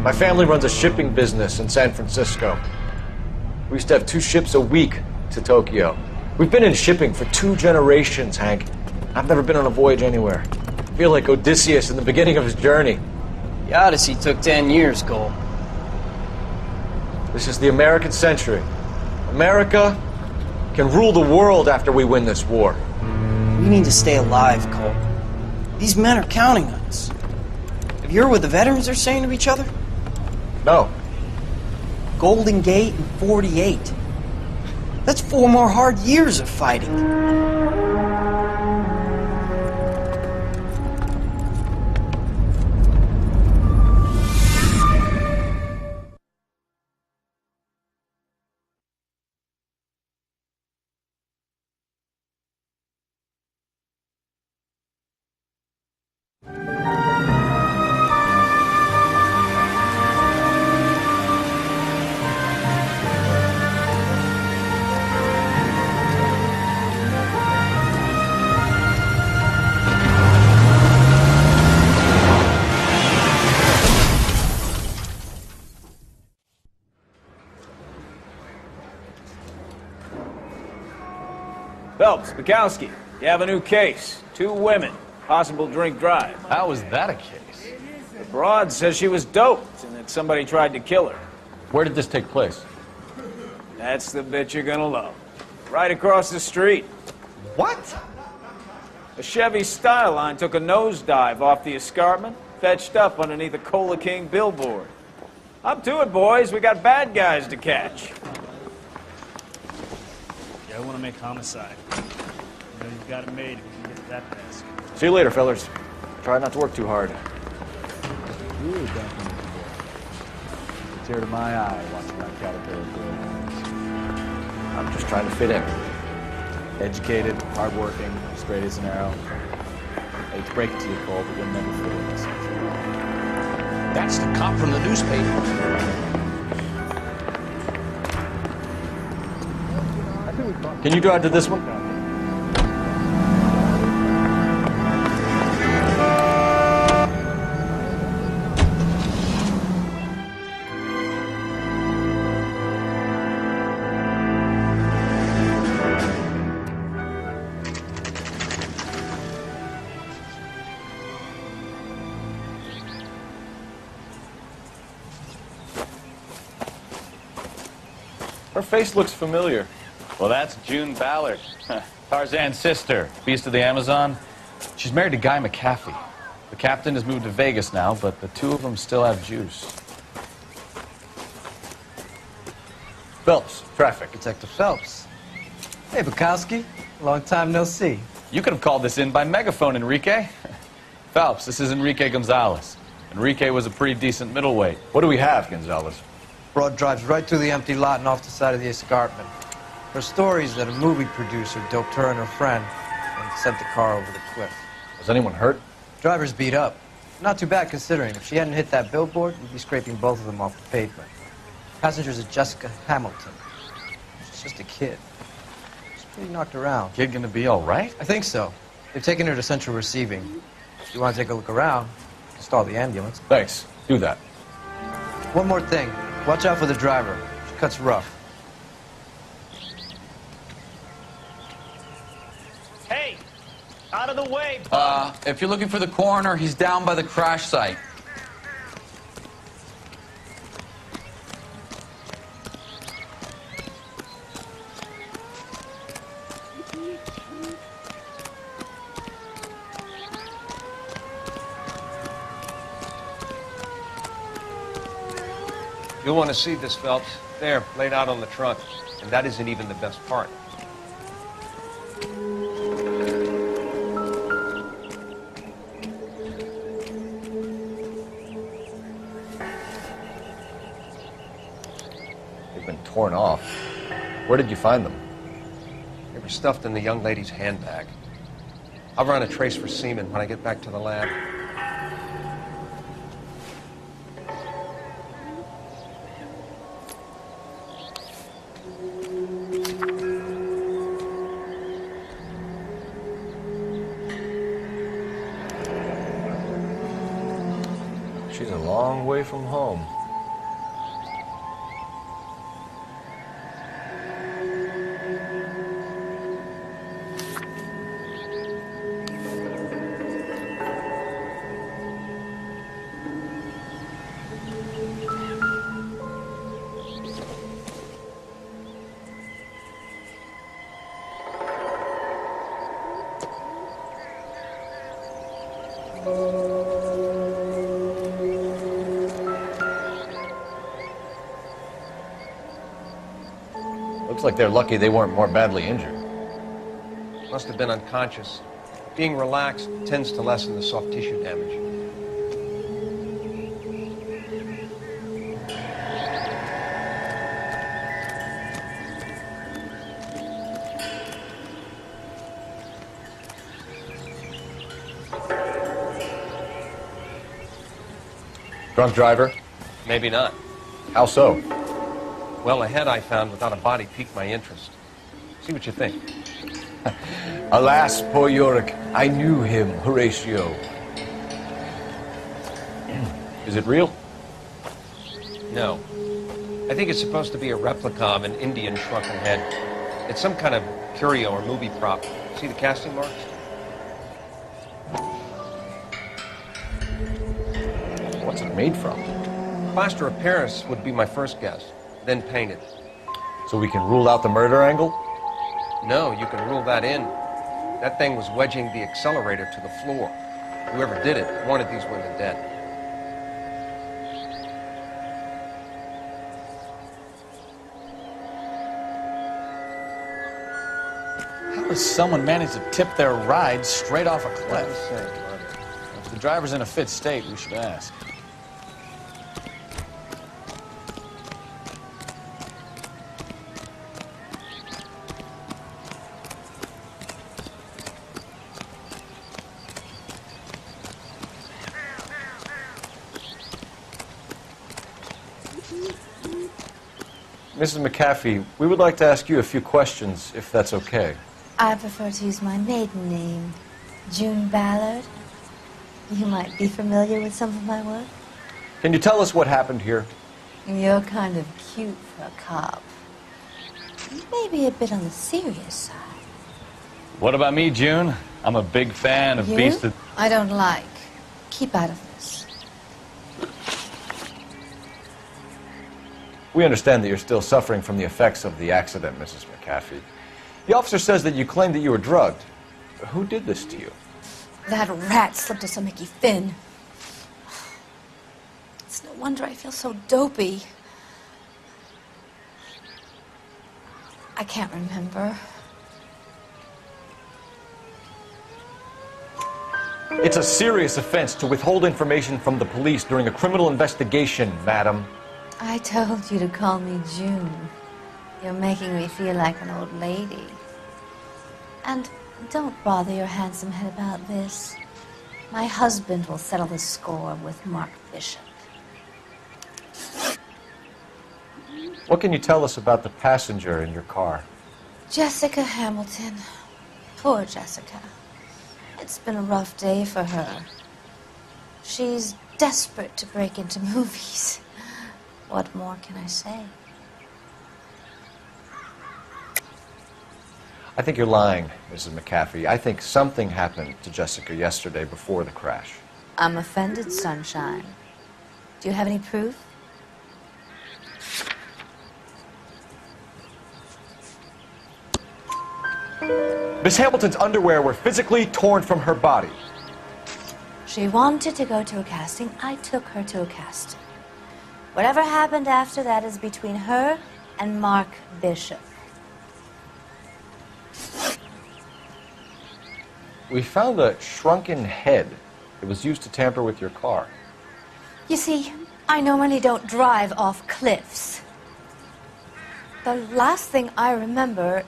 My family runs a shipping business in San Francisco. We used to have 2 ships a week to Tokyo. We've been in shipping for 2 generations, Hank. I've never been on a voyage anywhere. I feel like Odysseus in the beginning of his journey. The Odyssey took 10 years, Cole. This is the American century. America can rule the world after we win this war. We need to stay alive, Cole. These men are counting on us. Have you heard what the veterans are saying to each other? No. Golden Gate in 48. That's 4 more hard years of fighting. Phelps, Bukowski, you have a new case. 2 women, possible drink drive. How was that a case? The broad says she was doped and that somebody tried to kill her. Where did this take place? That's the bit you're gonna love. Right across the street. What? A Chevy Styline took a nosedive off the escarpment, fetched up underneath a Cola King billboard. Up to it, boys. We got bad guys to catch. Yeah, I want to make homicide. You know you've got it made if you can get that fast. See you later, fellers. Try not to work too hard. Really definitely. A tear to my eye watching that caterpillar grow. I'm just trying to fit in. Educated, hardworking, straight as an arrow. I hate to break it to you, Cole, but you'll never fool us. That's the cop from the newspaper. Can you drive to this one? Her face looks familiar. Well, that's June Ballard, Tarzan's sister, beast of the Amazon. She's married to Guy McAfee. The captain has moved to Vegas now, but the 2 of them still have juice. Phelps, traffic. Detective Phelps. Hey, Bukowski. Long time no see. You could have called this in by megaphone, Enrique. Phelps, this is Enrique Gonzalez. Enrique was a pretty decent middleweight. What do we have, Gonzalez? Broad drives right through the empty lot and off the side of the escarpment. Her story is that a movie producer doped her and her friend and sent the car over the cliff. Was anyone hurt? Driver's beat up. Not too bad considering. If she hadn't hit that billboard, we'd be scraping both of them off the pavement. Passenger's a Jessica Hamilton. She's just a kid. She's pretty knocked around. Kid gonna be all right? I think so. They've taken her to central receiving. If you want to take a look around, stall the ambulance. Thanks. Do that. One more thing. Watch out for the driver. She cuts rough. Hey! Out of the way! If you're looking for the coroner, he's down by the crash site. You'll want to see this, Phelps. There, laid out on the trunk. And that isn't even the best part. They've been torn off. Where did you find them? They were stuffed in the young lady's handbag. I'll run a trace for semen when I get back to the lab. She's a long way from home. Looks like they're lucky they weren't more badly injured. Must have been unconscious. Being relaxed tends to lessen the soft tissue damage. Drunk driver? Maybe not. How so? Well, a head I found without a body piqued my interest. See what you think. Alas, poor Yorick, I knew him, Horatio. Is it real? No. I think it's supposed to be a replica of an Indian shrunken head. It's some kind of curio or movie prop. See the casting marks? What's it made from? Plaster of Paris would be my first guess, then painted. So we can rule out the murder angle? No, you can rule that in. That thing was wedging the accelerator to the floor. Whoever did it wanted these women dead. How does someone manage to tip their ride straight off a cliff? If the driver's in a fit state, we should ask. Mrs. McAfee, we would like to ask you a few questions, if that's okay. I prefer to use my maiden name, June Ballard. You might be familiar with some of my work. Can you tell us what happened here? You're kind of cute for a cop. Maybe a bit on the serious side. What about me, June? I'm a big fan of You? Beast of... I don't like. Keep out of this. We understand that you're still suffering from the effects of the accident, Mrs. McAfee. The officer says that you claimed that you were drugged. Who did this to you? That rat slipped us a Mickey Finn. It's no wonder I feel so dopey. I can't remember. It's a serious offense to withhold information from the police during a criminal investigation, madam. I told you to call me June. You're making me feel like an old lady. And don't bother your handsome head about this. My husband will settle the score with Mark Bishop. What can you tell us about the passenger in your car? Jessica Hamilton. Poor Jessica. It's been a rough day for her. She's desperate to break into movies. What more can I say? I think you're lying, Mrs. McAfee. I think something happened to Jessica yesterday before the crash. I'm offended, Sunshine. Do you have any proof? Miss Hamilton's underwear were physically torn from her body. She wanted to go to a casting. I took her to a casting. Whatever happened after that is between her and Mark Bishop. We found a shrunken head. It was used to tamper with your car. You see, I normally don't drive off cliffs. The last thing I remember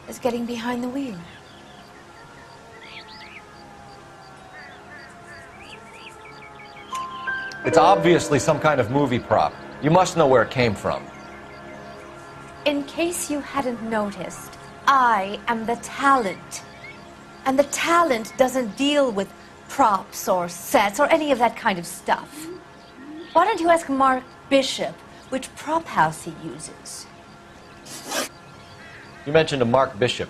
is getting behind the wheel. It's obviously some kind of movie prop. You must know where it came from. In case you hadn't noticed, I am the talent. And the talent doesn't deal with props or sets or any of that kind of stuff. Why don't you ask Mark Bishop which prop house he uses? You mentioned a Mark Bishop.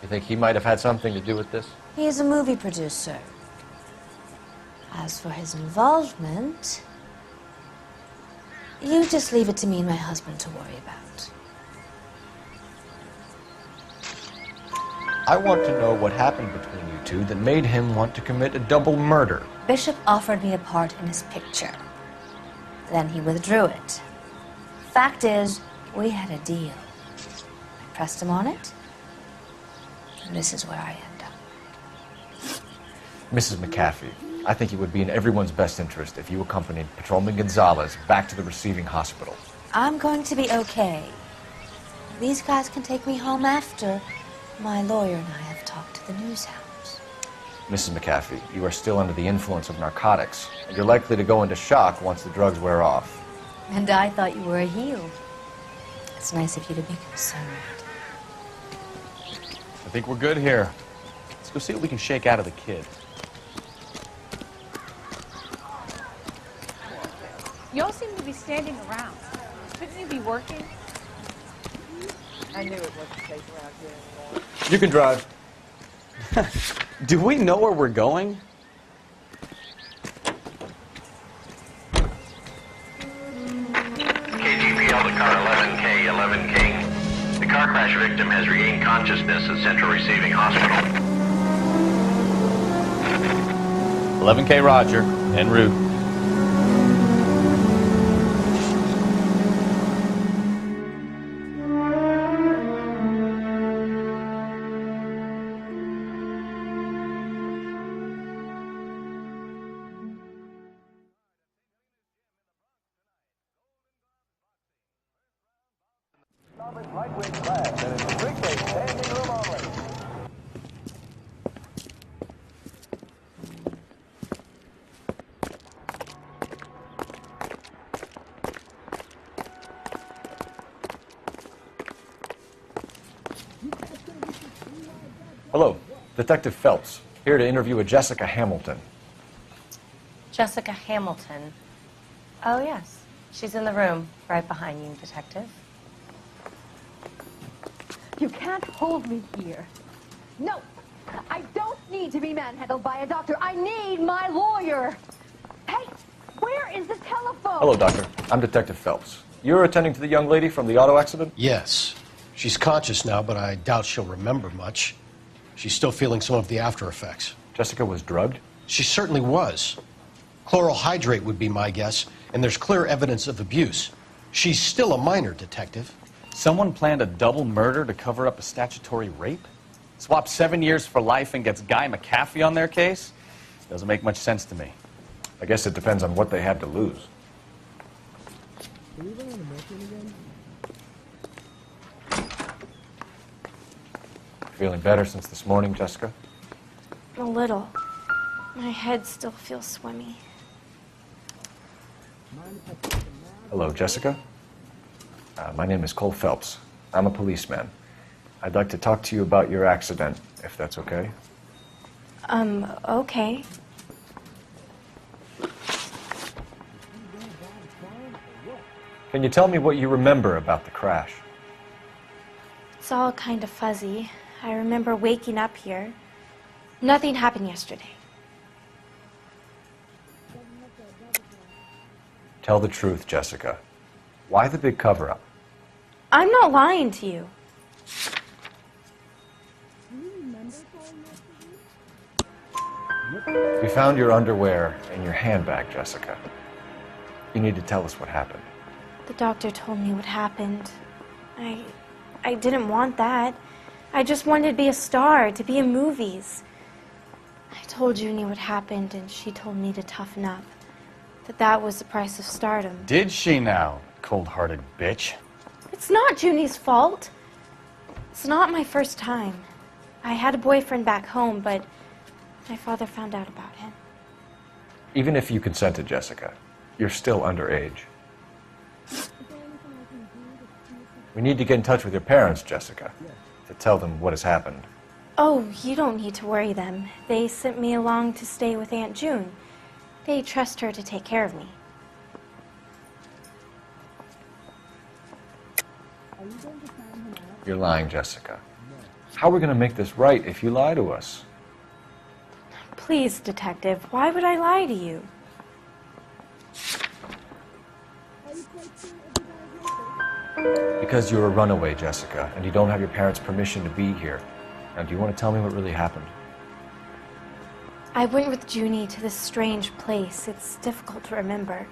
You think he might have had something to do with this? He is a movie producer. As for his involvement, you just leave it to me and my husband to worry about. I want to know what happened between you two that made him want to commit a double murder. Bishop offered me a part in his picture. Then he withdrew it. Fact is, we had a deal. I pressed him on it, and this is where I end up. Mrs. McAfee, I think it would be in everyone's best interest if you accompanied Patrolman Gonzalez back to the receiving hospital. I'm going to be okay. These guys can take me home after my lawyer and I have talked to the news hounds. Mrs. McAfee, you are still under the influence of narcotics, and you're likely to go into shock once the drugs wear off. And I thought you were a heel. It's nice of you to be concerned. I think we're good here. Let's go see what we can shake out of the kid. You all seem to be standing around. Shouldn't you be working? I knew it wasn't safe around here anymore. You can drive. Do we know where we're going? KGPL to car 11K, 11 King. The car crash victim has regained consciousness at Central Receiving Hospital. 11K Roger, en route. Hello, Detective Phelps, here to interview a Jessica Hamilton. Jessica Hamilton. Oh, yes. She's in the room, right behind you, Detective. You can't hold me here. No, I don't need to be manhandled by a doctor. I need my lawyer. Hey, where is the telephone? Hello, Doctor. I'm Detective Phelps. You're attending to the young lady from the auto accident? Yes. She's conscious now, but I doubt she'll remember much. She's still feeling some of the after effects. Jessica was drugged? She certainly was. Chloral hydrate would be my guess, and there's clear evidence of abuse. She's still a minor, Detective. Someone planned a double murder to cover up a statutory rape? Swap 7 years for life and gets Guy McAfee on their case? Doesn't make much sense to me. I guess it depends on what they have to lose. Feeling better since this morning, Jessica? A little. My head still feels swimmy. Hello, Jessica. My name is Cole Phelps. I'm a policeman. I'd like to talk to you about your accident, if that's okay. Okay. Can you tell me what you remember about the crash? It's all kind of fuzzy. I remember waking up here. Nothing happened yesterday. Tell the truth, Jessica. Why the big cover-up? I'm not lying to you. We found your underwear in your handbag, Jessica. You need to tell us what happened. The doctor told me what happened. I didn't want that. I just wanted to be a star, to be in movies. I told Junie what happened, and she told me to toughen up. That was the price of stardom. Did she now, cold-hearted bitch? It's not Junie's fault. It's not my first time. I had a boyfriend back home, but my father found out about him. Even if you consented, Jessica, you're still underage. We need to get in touch with your parents, Jessica, to tell them what has happened. Oh, you don't need to worry them. They sent me along to stay with Aunt June. They trust her to take care of me. You're lying, Jessica. How are we going to make this right if you lie to us? Please, Detective, why would I lie to you? Because you're a runaway, Jessica, and you don't have your parents' permission to be here. Now, do you want to tell me what really happened? I went with Junie to this strange place. It's difficult to remember.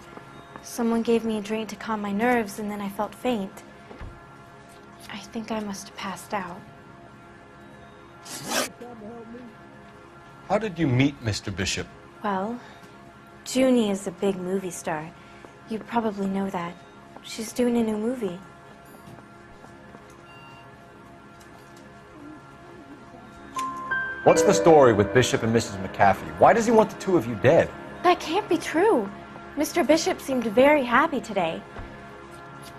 Someone gave me a drink to calm my nerves, and then I felt faint. I think I must have passed out. How did you meet Mr. Bishop? Well, Junie is a big movie star. You probably know that. She's doing a new movie. What's the story with Bishop and Mrs. McAfee? Why does he want the two of you dead? That can't be true. Mr. Bishop seemed very happy today.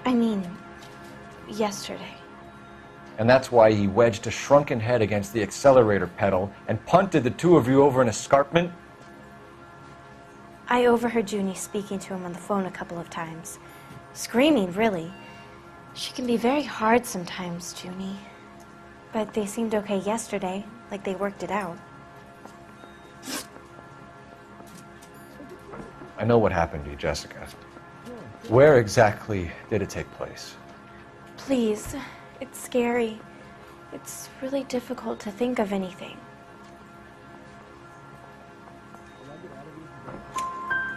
I mean, yesterday. And that's why he wedged a shrunken head against the accelerator pedal and punted the two of you over an escarpment? I overheard Junie speaking to him on the phone a couple of times. Screaming, really. She can be very hard sometimes, Junie. But they seemed okay yesterday, like they worked it out. I know what happened to you, Jessica. Where exactly did it take place? Please, it's scary. It's really difficult to think of anything.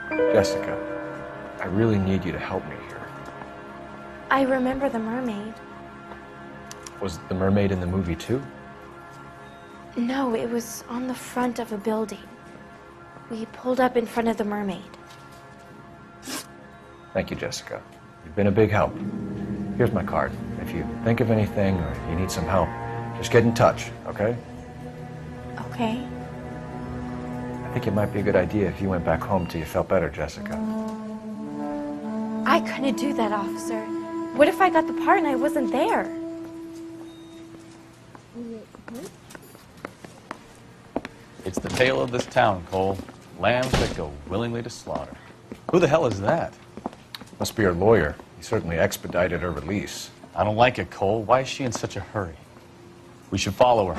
Jessica, I really need you to help me here. I remember the mermaid. Was the mermaid in the movie too? No, it was on the front of a building. We pulled up in front of the mermaid. Thank you, Jessica. You've been a big help. Here's my card. If you think of anything or you need some help, just get in touch, okay? Okay. I think it might be a good idea if you went back home till you felt better, Jessica. I couldn't do that, officer. What if I got the part and I wasn't there? It's the tale of this town, Cole. Lambs that go willingly to slaughter. Who the hell is that? Must be her lawyer. He certainly expedited her release. I don't like it, Cole. Why is she in such a hurry? We should follow her.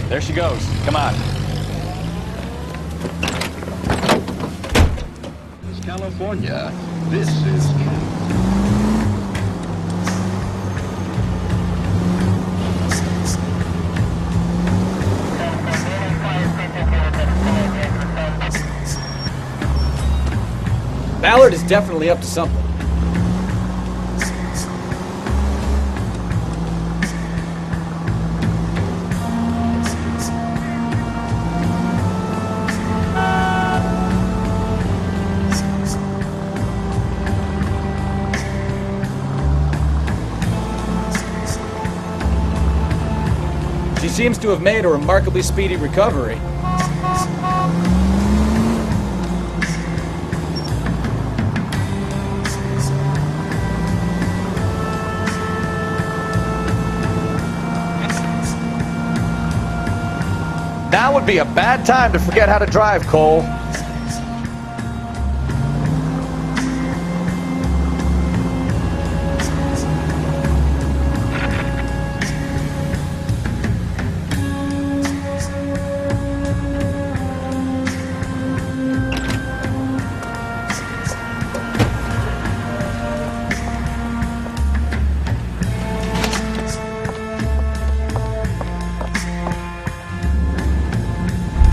There she goes. Come on. California, this is Ballard is definitely up to something. She seems to have made a remarkably speedy recovery. Now would be a bad time to forget how to drive, Cole.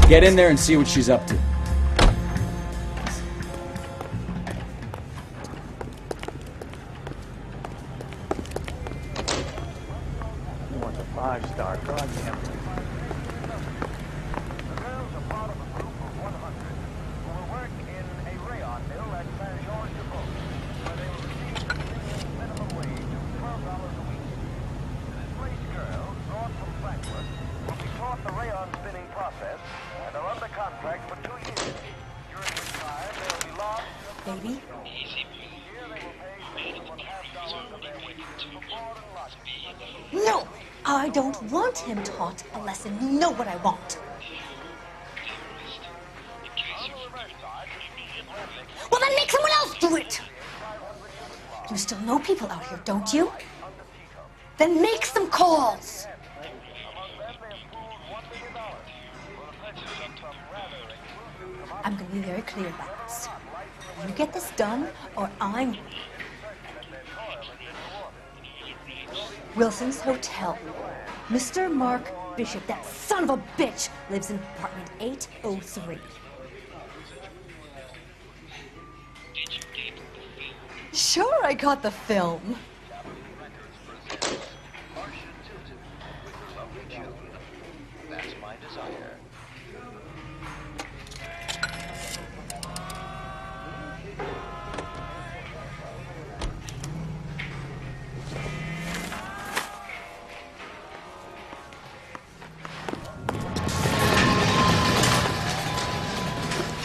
Get in there and see what she's up to. You want the 5-star, goddamn. Baby? No! I don't want him taught a lesson. You know what I want. You still know people out here, don't you? Then make some calls! I'm gonna be very clear about this. You get this done, or I'm... Wilson's Hotel. Mr. Mark Bishop, that son of a bitch, lives in apartment 803. Sure, I got the film. That's my desire.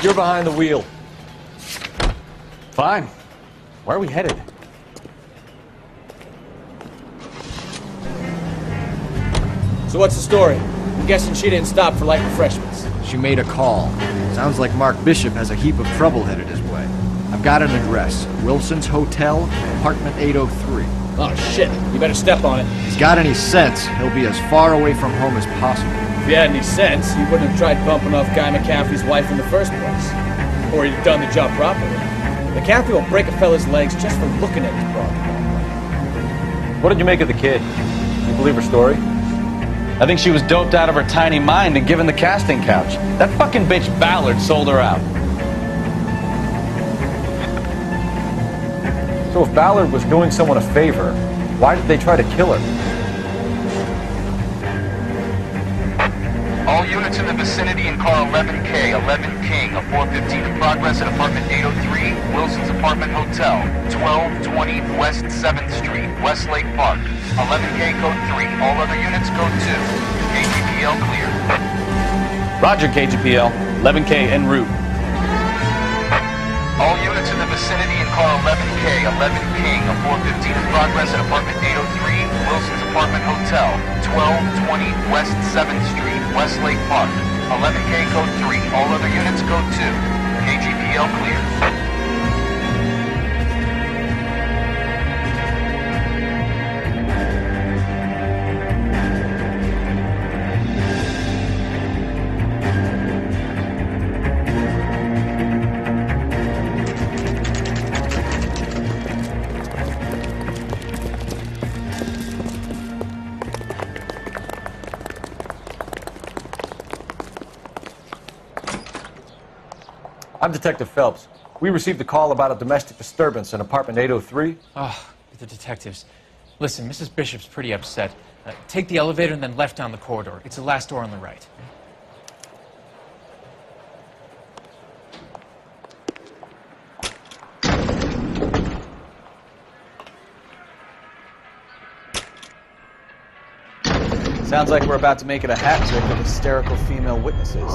You're behind the wheel. Fine. Where are we headed? So what's the story? I'm guessing she didn't stop for light refreshments. She made a call. Sounds like Mark Bishop has a heap of trouble headed his way. I've got an address. Wilson's Hotel, apartment 803. Oh, shit. You better step on it. If he's got any sense, he'll be as far away from home as possible. If he had any sense, he wouldn't have tried bumping off Guy McCaffrey's wife in the first place. Or he'd have done the job properly. McCaffrey will break a fella's legs just for looking at his broad. What did you make of the kid? You believe her story? I think she was doped out of her tiny mind and given the casting couch. That fucking bitch Ballard sold her out. So if Ballard was doing someone a favor, why did they try to kill her? All units in the vicinity in car 11K, 11 King, a 415 in progress at apartment 803, Wilson's Apartment Hotel, 1220 West 7th Street, Westlake Park. 11K code 3, all other units code 2. KGPL clear. Roger, KGPL. 11K en route. All units in the vicinity in car 11K, 11 King, a 415 in progress at apartment 803, Wilson's Apartment Hotel, 1220 West 7th Street, Westlake Park. 11K code 3, all other units code 2. KGPL clear. I'm Detective Phelps. We received a call about a domestic disturbance in apartment 803. Oh, the detectives. Listen, Mrs. Bishop's pretty upset. Take the elevator and then left down the corridor. It's the last door on the right. Sounds like we're about to make it a hat trick of hysterical female witnesses.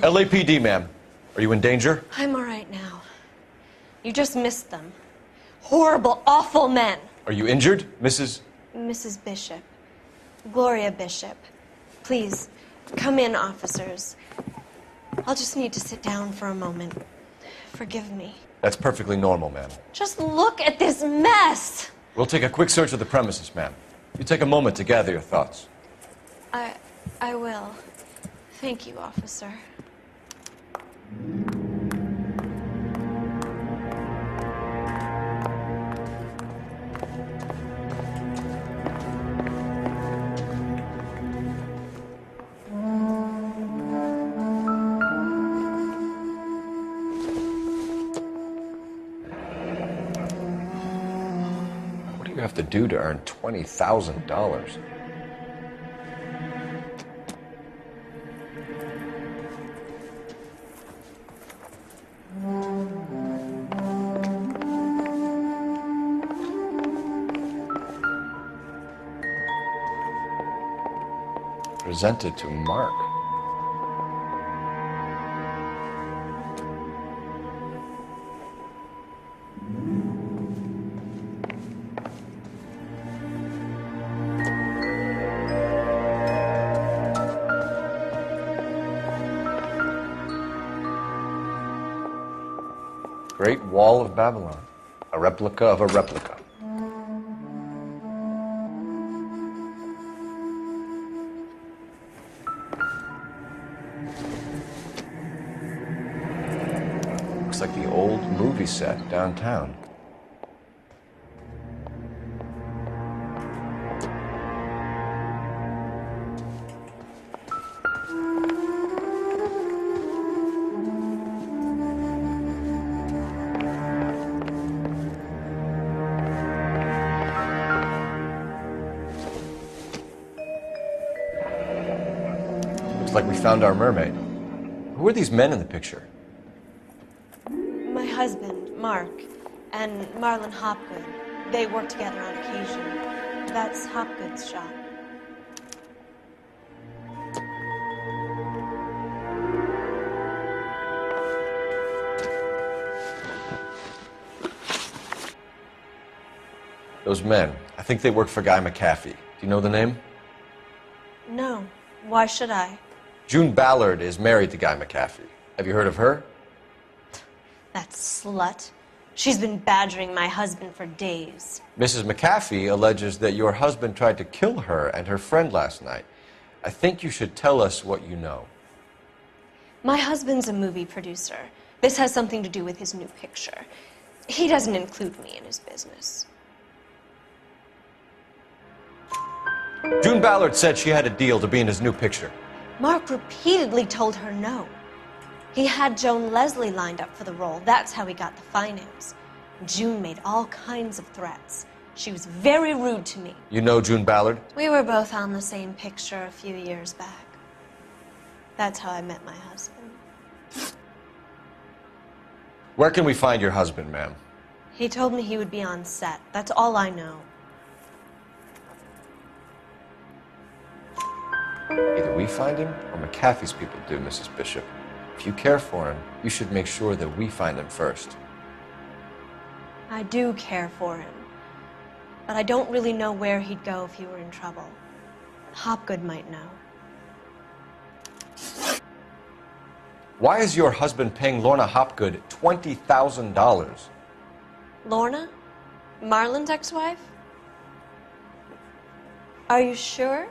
LAPD, ma'am. Are you in danger? I'm all right now. You just missed them. Horrible, awful men. Are you injured, Mrs.? Mrs. Bishop. Gloria Bishop. Please, come in, officers. I'll just need to sit down for a moment. Forgive me. That's perfectly normal, ma'am. Just look at this mess! We'll take a quick search of the premises, ma'am. You take a moment to gather your thoughts. I will. Thank you, officer. What do you have to do to earn $20,000? Presented to Mark. Great Wall of Babylon. A replica of a replica. Looks like the old movie set downtown. Looks like we found our mermaid. Who are these men in the picture? My husband, Mark, and Marlon Hopgood. They work together on occasion. That's Hopgood's shop. Those men, I think they work for Guy McAfee. Do you know the name? No. Why should I? June Ballard is married to Guy McAfee. Have you heard of her? That slut. She's been badgering my husband for days. Mrs. McAfee alleges that your husband tried to kill her and her friend last night. I think you should tell us what you know. My husband's a movie producer. This has something to do with his new picture. He doesn't include me in his business. June Ballard said she had a deal to be in his new picture. Mark repeatedly told her no. He had Joan Leslie lined up for the role. That's how he got the finance. June made all kinds of threats. She was very rude to me. You know June Ballard? We were both on the same picture a few years back. That's how I met my husband. Where can we find your husband, ma'am? He told me he would be on set. That's all I know. Either we find him or McAfee's people do, Mrs. Bishop. If you care for him, you should make sure that we find him first. I do care for him. But I don't really know where he'd go if he were in trouble. Hopgood might know. Why is your husband paying Lorna Hopgood $20,000? Lorna? Marlon's ex-wife? Are you sure?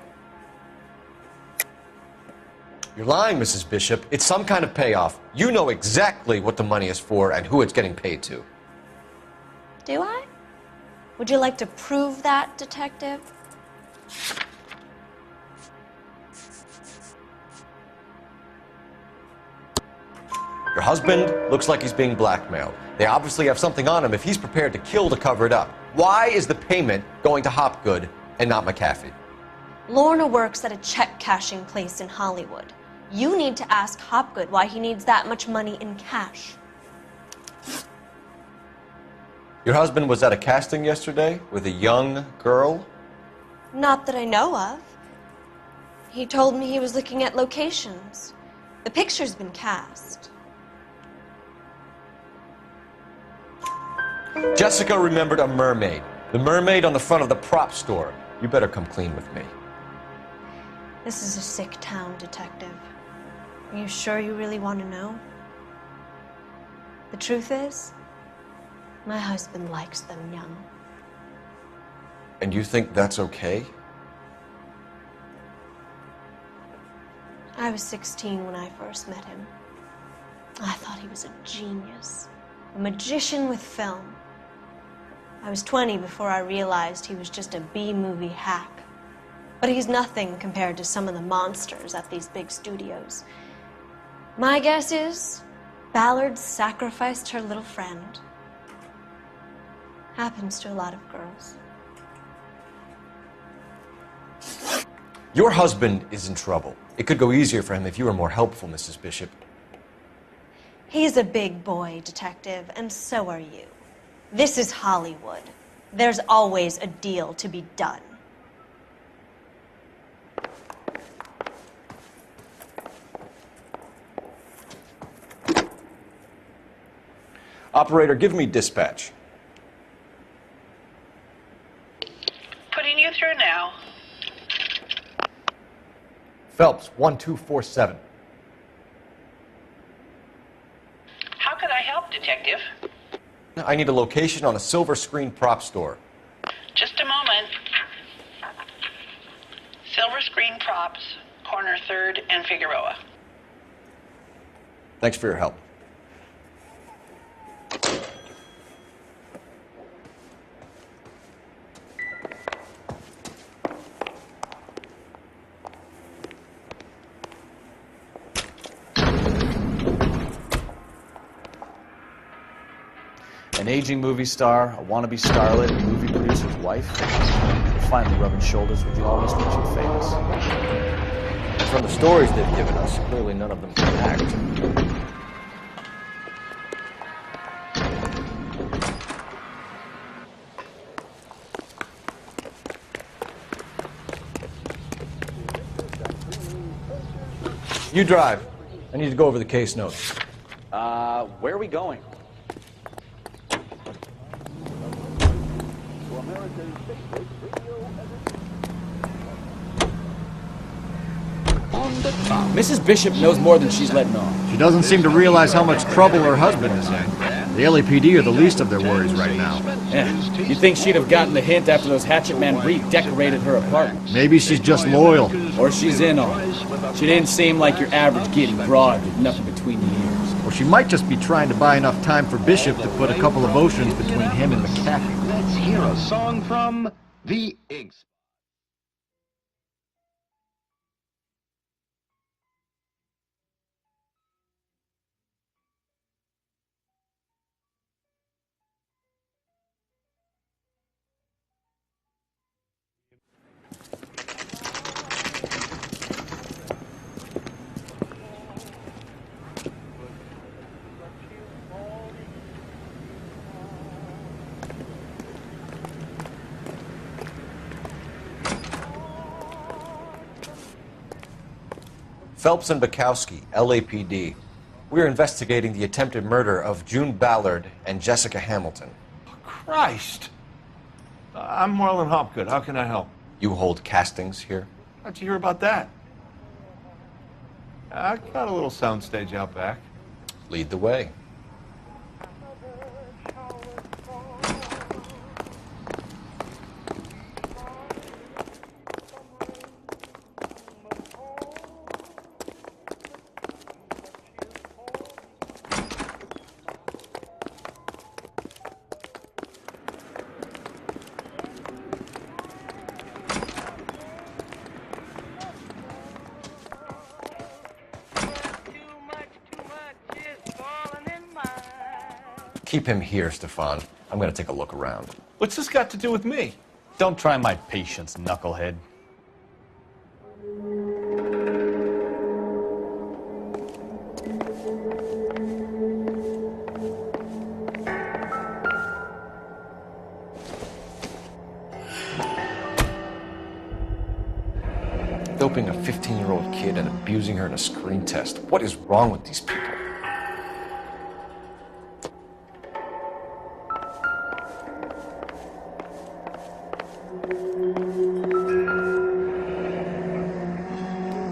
You're lying, Mrs. Bishop. It's some kind of payoff. You know exactly what the money is for and who it's getting paid to. Do I? Would you like to prove that, Detective? Your husband looks like he's being blackmailed. They obviously have something on him if he's prepared to kill to cover it up. Why is the payment going to Hopgood and not McAfee? Lorna works at a check-cashing place in Hollywood. You need to ask Hopgood why he needs that much money in cash. Your husband was at a casting yesterday with a young girl? Not that I know of. He told me he was looking at locations. The picture's been cast. Jessica remembered a mermaid. The mermaid on the front of the prop store. You better come clean with me. This is a sick town, Detective. Are you sure you really want to know? The truth is, my husband likes them young. And you think that's okay? I was 16 when I first met him. I thought he was a genius, a magician with film. I was 20 before I realized he was just a B-movie hack. But he's nothing compared to some of the monsters at these big studios. My guess is Ballard sacrificed her little friend. Happens to a lot of girls. Your husband is in trouble. It could go easier for him if you were more helpful, Mrs. Bishop. He's a big boy, Detective, and so are you. This is Hollywood. There's always a deal to be done. Operator, give me dispatch. Putting you through now. Phelps, 1247. How can I help, Detective? I need a location on a silver screen prop store. Just a moment. Silver Screen Props, corner 3rd and Figueroa. Thanks for your help. An aging movie star, a wannabe starlet, a movie producer's wife. Finally rubbing shoulders with the almost reaching famous. From the stories they've given us, clearly none of them can act. You drive. I need to go over the case notes. Where are we going? Mrs. Bishop knows more than she's letting on. She doesn't seem to realize how much trouble her husband is in. The LAPD are the least of their worries right now. Yeah, you'd think she'd have gotten the hint after those Hatchet Man redecorated her apartment. Maybe she's just loyal. Or she's in on it. She didn't seem like your average giddy broad with nothing between the ears. Or she might just be trying to buy enough time for Bishop to put a couple of oceans between him and McCaffrey. Let's hear a song from the Ink Spot. Phelps and Bukowski, LAPD. We're investigating the attempted murder of June Ballard and Jessica Hamilton. Christ! I'm Marlon Hopgood. How can I help? You hold castings here? How'd you hear about that? I got a little soundstage out back. Lead the way. Keep him here, Stefan. I'm going to take a look around. What's this got to do with me? Don't try my patience, knucklehead. Doping a 15-year-old kid and abusing her in a screen test. What is wrong with these people?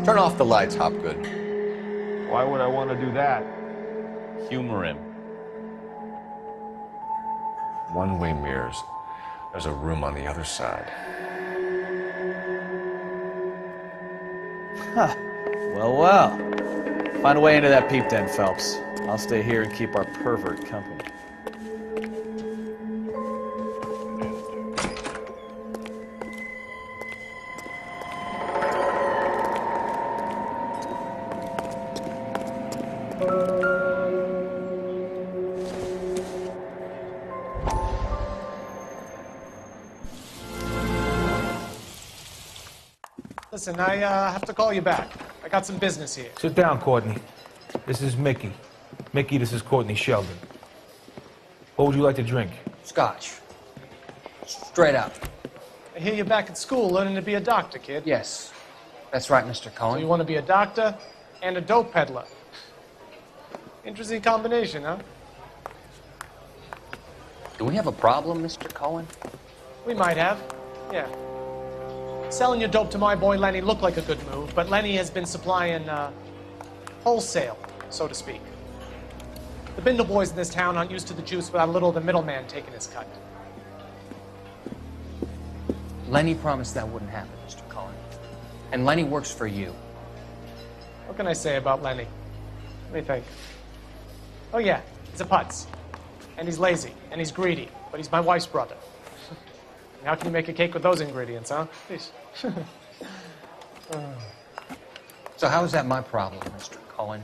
Turn off the lights, Hopgood. Why would I want to do that? Humor him. One-way mirrors. There's a room on the other side. Huh. Well, well. Find a way into that peep den, Phelps. I'll stay here and keep our pervert company. Listen, I have to call you back. I got some business here. Sit down, Courtney. This is Mickey. Mickey, this is Courtney Sheldon. What would you like to drink? Scotch. Straight up. I hear you're back at school learning to be a doctor, kid. Yes. That's right, Mr. Cohen. So you want to be a doctor and a dope peddler. Interesting combination, huh? Do we have a problem, Mr. Cohen? We might have. Yeah. Selling your dope to my boy Lenny looked like a good move, but Lenny has been supplying wholesale, so to speak. The Bindle boys in this town aren't used to the juice without a little of the middleman taking his cut. Lenny promised that wouldn't happen, Mr. Cullen. And Lenny works for you. What can I say about Lenny? Let me think. Oh yeah, he's a putz. And he's lazy, and he's greedy, but he's my wife's brother. How can you make a cake with those ingredients, huh? Please. So how is that my problem, Mr. Cullen?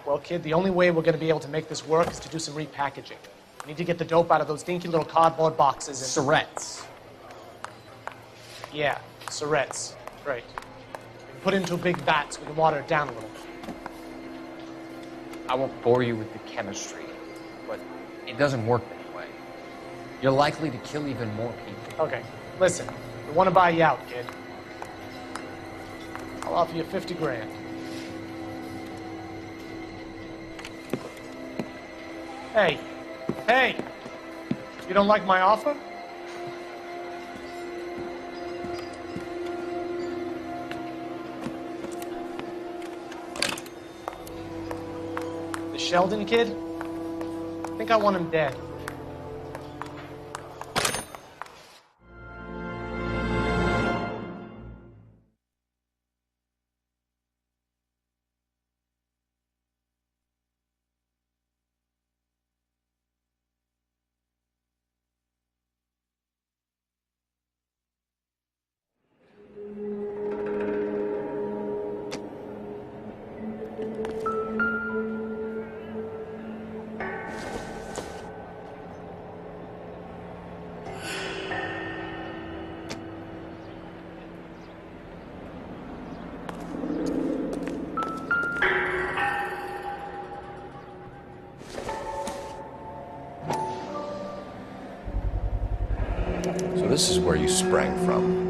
Well, kid, the only way we're going to be able to make this work is to do some repackaging. We need to get the dope out of those dinky little cardboard boxes and... Syrettes. Yeah, syrettes. Right. We can put it into a big vat so we can water it down a little. I won't bore you with the chemistry, but it doesn't work that way. You're likely to kill even more people. Okay, listen. We want to buy you out, kid. I'll offer you 50 grand. Hey, hey! You don't like my offer? The Sheldon kid? I think I want him dead. So this is where you sprang from.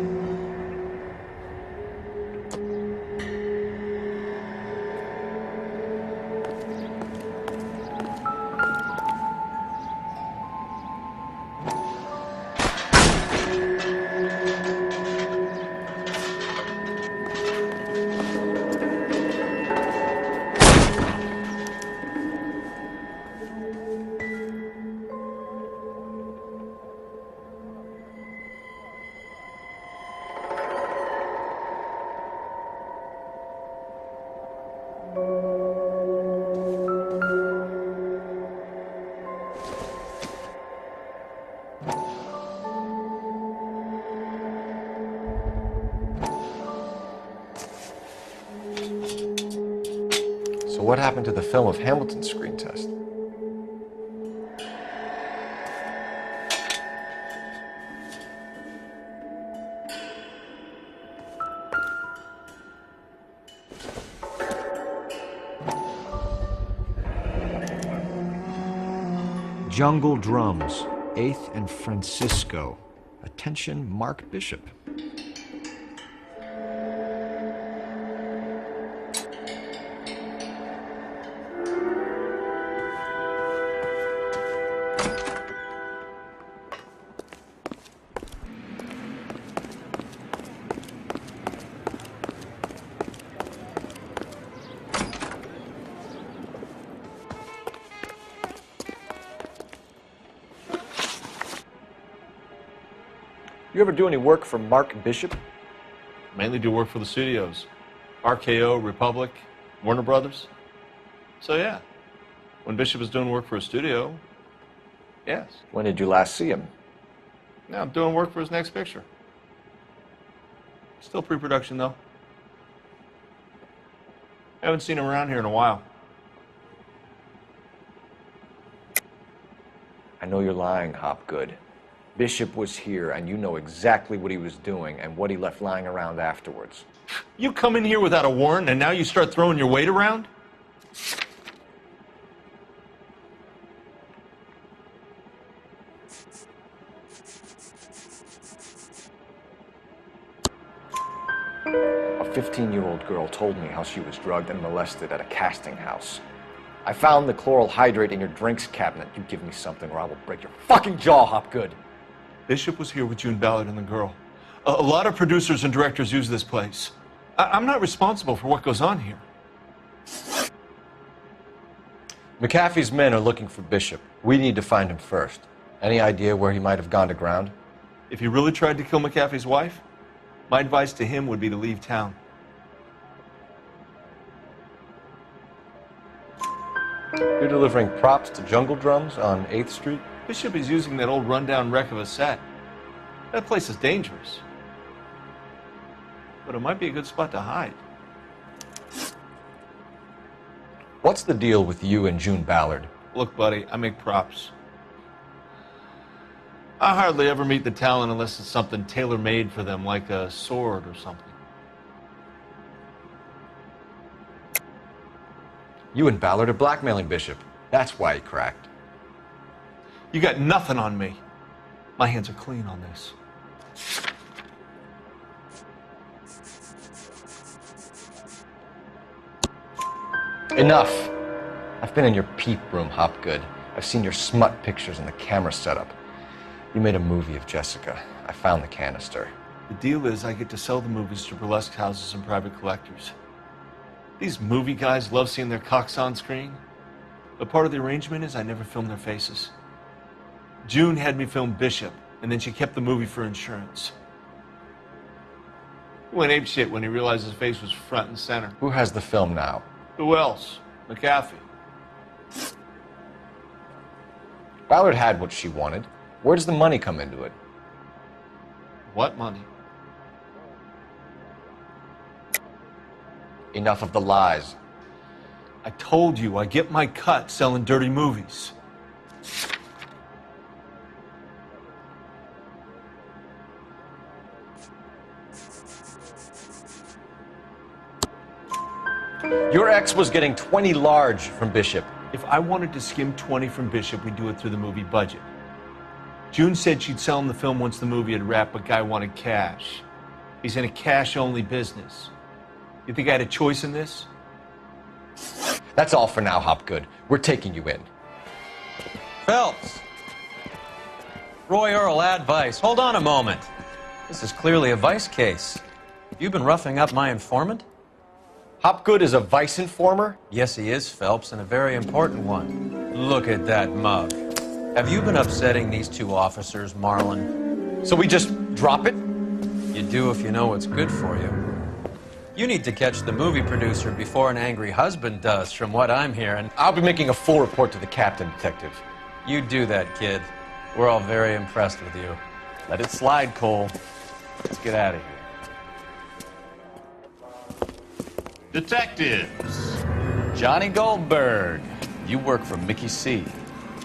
So what happened to the film of Hamilton's screen test? Jungle Drums, 8th and Francisco. Attention, Mark Bishop. You ever do any work for Mark Bishop? Mainly do work for the studios. RKO, Republic, Warner Brothers. So yeah, when Bishop was doing work for a studio, yes. When did you last see him? Now I'm doing work for his next picture. Still pre-production though. Haven't seen him around here in a while. I know you're lying, Hopgood. Bishop was here, and you know exactly what he was doing and what he left lying around afterwards. You come in here without a warrant, and now you start throwing your weight around? A 15-year-old girl told me how she was drugged and molested at a casting house. I found the chloral hydrate in your drinks cabinet. You give me something or I will break your fucking jaw, Hopgood. Bishop was here with June Ballard and the girl. A lot of producers and directors use this place. I'm not responsible for what goes on here. McAfee's men are looking for Bishop. We need to find him first. Any idea where he might have gone to ground? If he really tried to kill McAfee's wife, my advice to him would be to leave town. You're delivering props to Jungle Drums on 8th Street? Bishop is using that old rundown wreck of a set. That place is dangerous. But it might be a good spot to hide. What's the deal with you and June Ballard? Look, buddy, I make props. I hardly ever meet the talent unless it's something tailor-made for them, like a sword or something. You and Ballard are blackmailing Bishop. That's why he cracked. You got nothing on me. My hands are clean on this. Enough. I've been in your peep room, Hopgood. I've seen your smut pictures and the camera setup. You made a movie of Jessica. I found the canister. The deal is I get to sell the movies to burlesque houses and private collectors. These movie guys love seeing their cocks on screen. But part of the arrangement is I never film their faces. June had me film Bishop, and then she kept the movie for insurance. He went apeshit when he realized his face was front and center. Who has the film now? Who else? McAfee. Ballard had what she wanted. Where does the money come into it? What money? Enough of the lies. I told you I get my cut selling dirty movies. Your ex was getting 20 large from Bishop. If I wanted to skim 20 from Bishop, we'd do it through the movie budget. June said she'd sell him the film once the movie had wrapped, but Guy wanted cash. He's in a cash-only business. You think I had a choice in this? That's all for now, Hopgood. We're taking you in. Phelps. Roy Earl, advice. Hold on a moment. This is clearly a vice case. You've been roughing up my informant? Hopgood is a vice informer? Yes, he is, Phelps, and a very important one. Look at that mug. Have you been upsetting these two officers, Marlin? So we just drop it? You do if you know what's good for you. You need to catch the movie producer before an angry husband does, from what I'm hearing. I'll be making a full report to the captain, Detective. You do that, kid. We're all very impressed with you. Let it slide, Cole. Let's get out of here. Detectives. Johnny Goldberg. You work for Mickey C.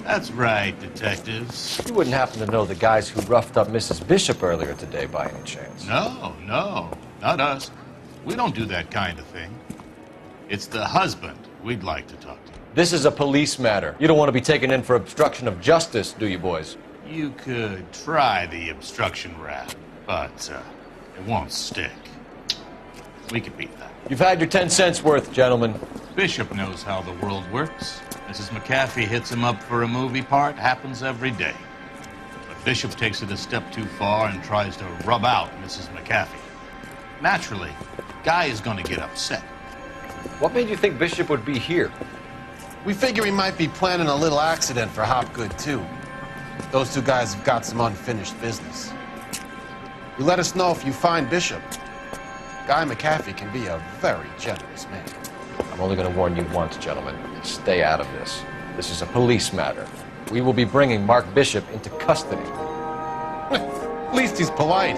That's right, detectives. You wouldn't happen to know the guys who roughed up Mrs. Bishop earlier today by any chance? No, not us. We don't do that kind of thing. It's the husband we'd like to talk to. This is a police matter. You don't want to be taken in for obstruction of justice, do you, boys? You could try the obstruction rap, but it won't stick. We could beat that. You've had your 10 cents worth, gentlemen. Bishop knows how the world works. Mrs. McAfee hits him up for a movie part. Happens every day. But Bishop takes it a step too far and tries to rub out Mrs. McAfee. Naturally, Guy is going to get upset. What made you think Bishop would be here? We figure he might be planning a little accident for Hopgood, too. Those two guys have got some unfinished business. You let us know if you find Bishop. Guy McAfee can be a very generous man. I'm only going to warn you once, gentlemen. Stay out of this. This is a police matter. We will be bringing Mark Bishop into custody. At least he's polite.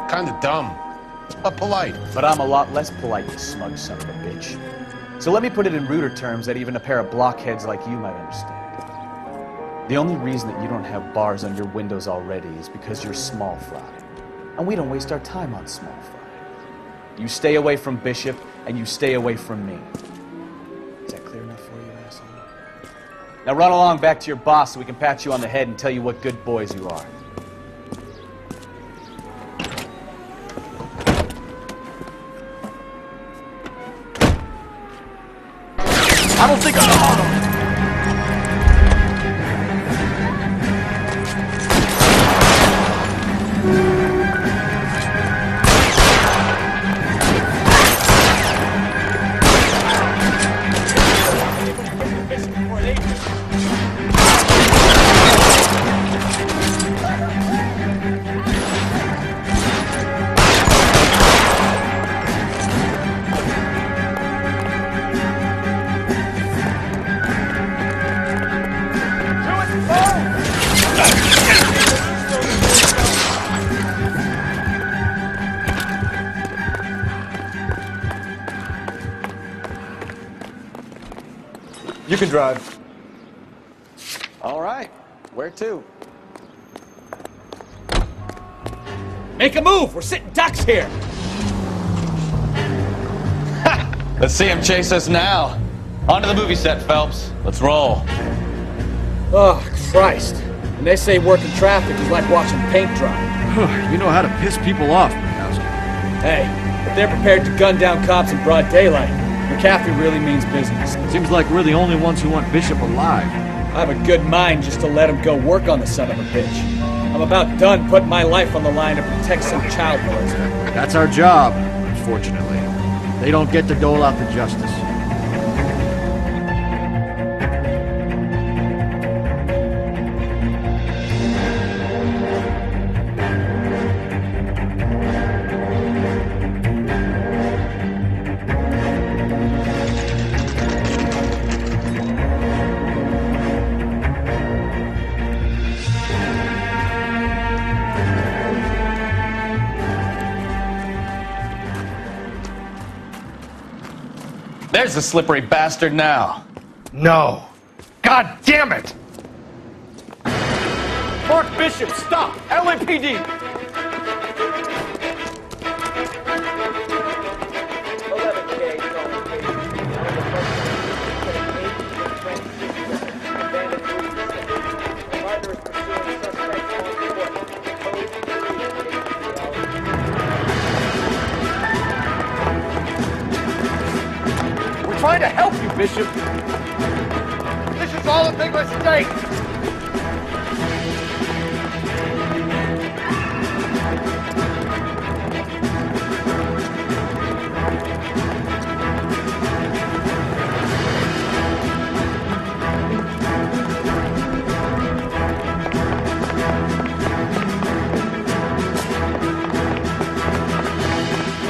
Kind of dumb, but polite. But I'm a lot less polite, you smug son of a bitch. So let me put it in ruder terms that even a pair of blockheads like you might understand. The only reason that you don't have bars on your windows already is because you're small fry. And we don't waste our time on small fry. You stay away from Bishop, and you stay away from me. Is that clear enough for you, asshole? Now run along back to your boss so we can pat you on the head and tell you what good boys you are. I don't think You can drive. All right. Where to? Make a move! We're sitting ducks here! Let's see him chase us now. On to the movie set, Phelps. Let's roll. Oh, Christ. When they say working traffic is like watching paint dry. You know how to piss people off, Mikowski. Hey, if they're prepared to gun down cops in broad daylight, McAfee really means business. Seems like we're the only ones who want Bishop alive. I have a good mind just to let him go work on the son of a bitch. I'm about done putting my life on the line to protect some child molester. That's our job, unfortunately. They don't get to dole out the justice. There's the slippery bastard now. No. God damn it! Mark Bishop, stop! LAPD! Trying to help you, Bishop. This is all a big mistake!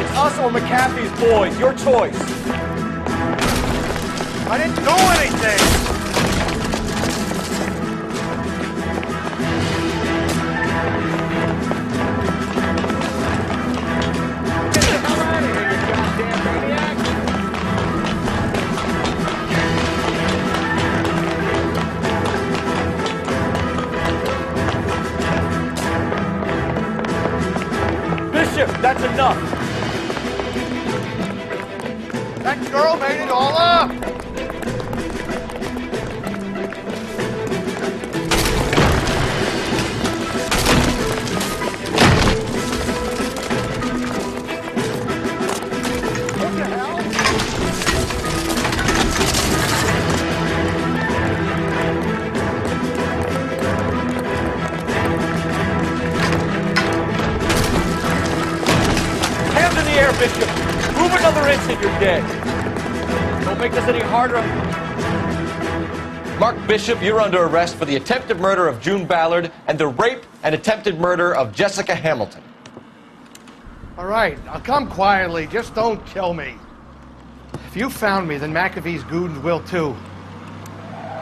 It's us or McAfee's boys. Your choice. I didn't do anything! Bishop, that's enough. That girl made it all up! Hands in the air, Bishop. Move another inch and you're dead. Don't make this any harder. Mark Bishop, you're under arrest for the attempted murder of June Ballard and the rape and attempted murder of Jessica Hamilton. All right, I'll come quietly. Just don't kill me. If you found me, then McAfee's goons will too.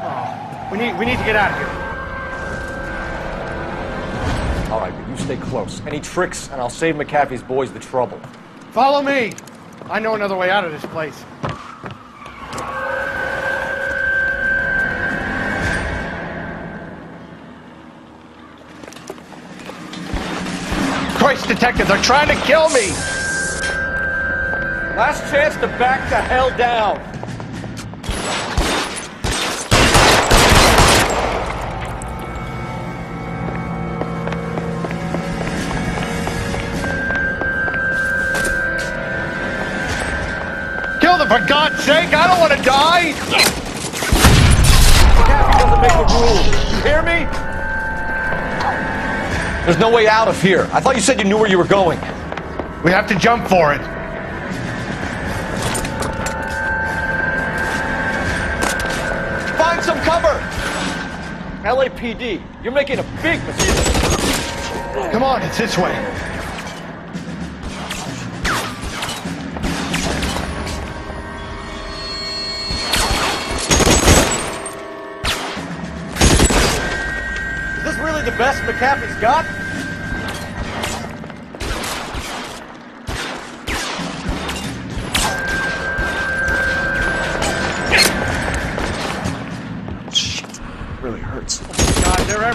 Oh, we need to get out of here. All right, but you stay close. Any tricks, and I'll save McAfee's boys the trouble. Follow me. I know another way out of this place. Christ, detective, they're trying to kill me! Last chance to back the hell down. Kill them, for God's sake! I don't want to die! McAfee doesn't make the rules. You hear me? There's no way out of here. I thought you said you knew where you were going. We have to jump for it. Find some cover! LAPD, you're making a big mistake. Come on, it's this way. Is this really the best McAfee's got?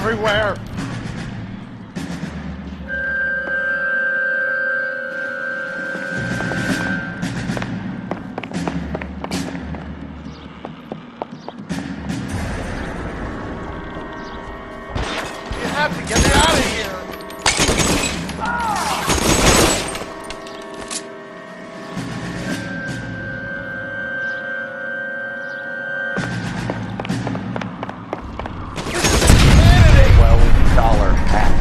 everywhere. You have to get me out of here. $12 hat.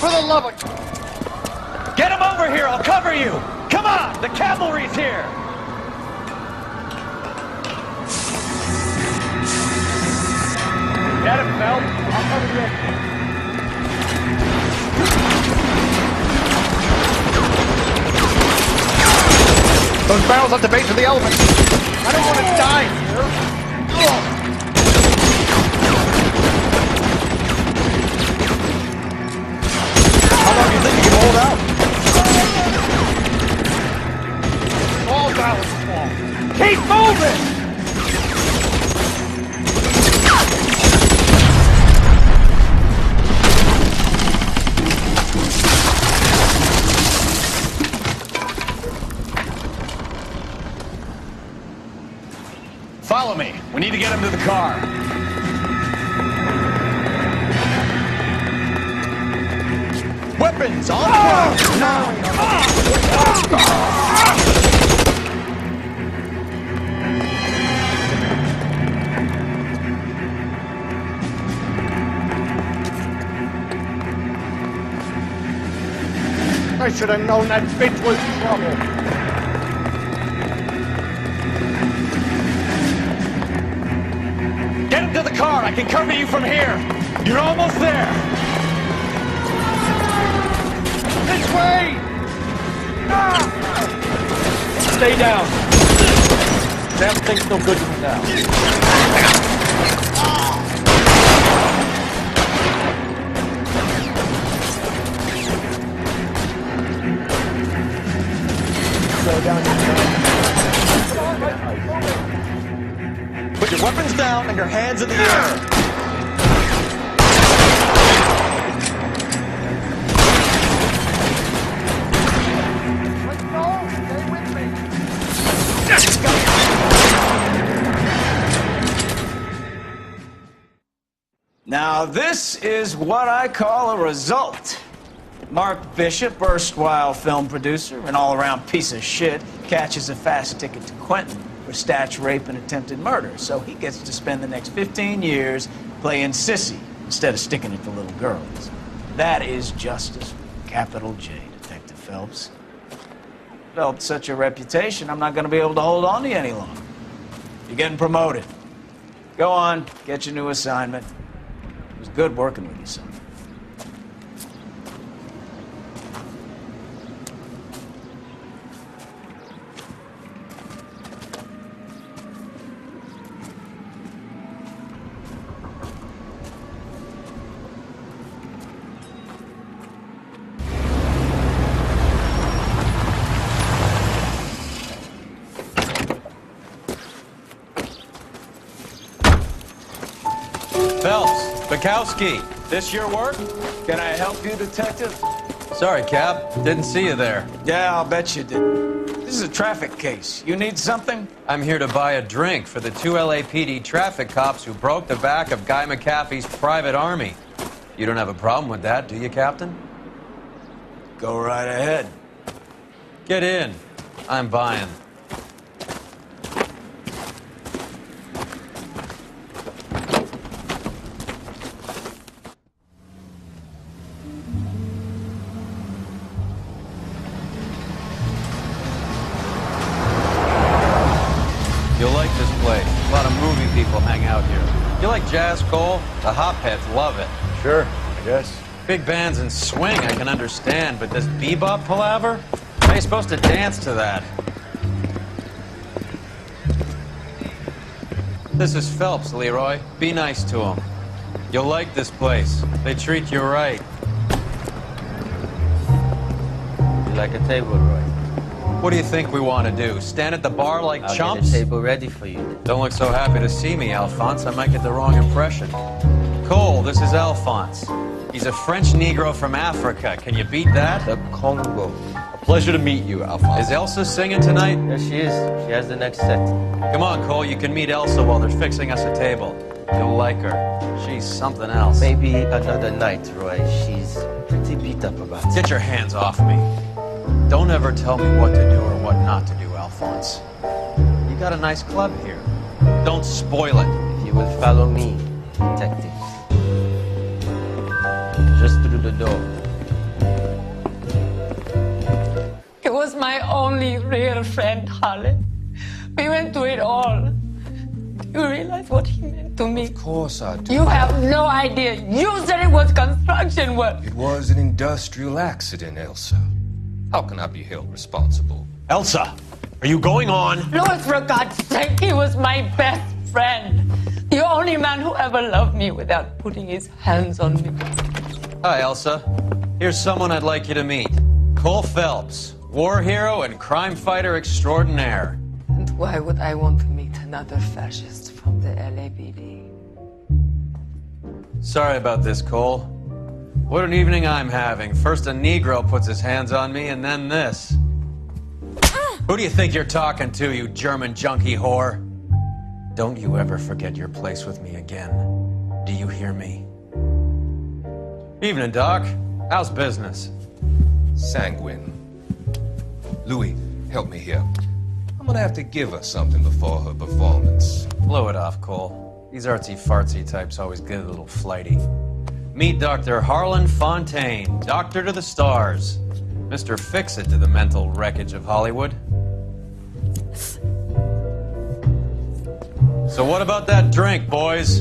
For the love of... Get him over here, I'll cover you! Come on, the cavalry's here! Get him, Phelps. I'll cover you. Those barrels at the base of the elephant. I don't want to die here. How long do you think you can hold out? All barrels fall. Keep moving! Follow me. We need to get him to the car. Weapons on the ground! I should have known that bitch was trouble. Get him to the car. I can cover you from here. You're almost there. This way! Stay down. Damn thing's no good to me now. Put your weapons down and your hands in the air. Now, this is what I call a result. Mark Bishop, erstwhile film producer and all-around piece of shit, catches a fast ticket to Quentin for snatch, rape, and attempted murder. So he gets to spend the next 15 years playing sissy instead of sticking it to little girls. That is justice, capital J, Detective Phelps. Developed such a reputation, I'm not going to be able to hold on to you any longer. You're getting promoted. Go on, get your new assignment. It was good working with you, son. Phelps, Bukowski, this your work? Can I help you, Detective? Sorry, Cap. Didn't see you there. Yeah, I'll bet you did. This is a traffic case. You need something? I'm here to buy a drink for the 2 LAPD traffic cops who broke the back of Guy McAfee's private army. You don't have a problem with that, do you, Captain? Go right ahead. Get in. I'm buying. You'll like this place. A lot of movie people hang out here. You like jazz, Cole? The hopheads love it. Sure, I guess. Big bands and swing I can understand, but this bebop palaver? How are you supposed to dance to that? This is Phelps, Leroy. Be nice to him. You'll like this place. They treat you right. like a table, Roy? What do you think we want to do? Stand at the bar like I'll chumps? get a table ready for you. Don't look so happy to see me, Alphonse. I might get the wrong impression. Cole, this is Alphonse. He's a French Negro from Africa. Can you beat that? The Congo. A pleasure to meet you, Alphonse. Is Elsa singing tonight? Yes, she is. She has the next set. Come on, Cole. You can meet Elsa while they're fixing us a table. You'll like her. She's something else. Maybe another night, Roy. She's pretty beat up about it. Get your hands off me. Don't ever tell me what to do or what not to do, Alphonse. You got a nice club here. Don't spoil it. If you will follow me, detective. Just through the door. He was my only real friend, Harlan. We went through it all. Do you realize what he meant to me? Of course I do. You have no idea. You said it was construction work. It was an industrial accident, Elsa. How can I be held responsible? Elsa, are you going on? Louis, for God's sake, he was my best friend. The only man who ever loved me without putting his hands on me. Hi, Elsa. Here's someone I'd like you to meet. Cole Phelps, war hero and crime fighter extraordinaire. And why would I want to meet another fascist from the LAPD? Sorry about this, Cole. What an evening I'm having. First a Negro puts his hands on me, and then this. Who do you think you're talking to, you German junkie whore? Don't you ever forget your place with me again. Do you hear me? Evening, Doc. How's business? Sanguine. Louis, help me here. I'm gonna have to give her something before her performance. Blow it off, Cole. These artsy-fartsy types always get a little flighty. Meet Dr. Harlan Fontaine, doctor to the stars. Mr. Fix-It to the mental wreckage of Hollywood. So what about that drink, boys?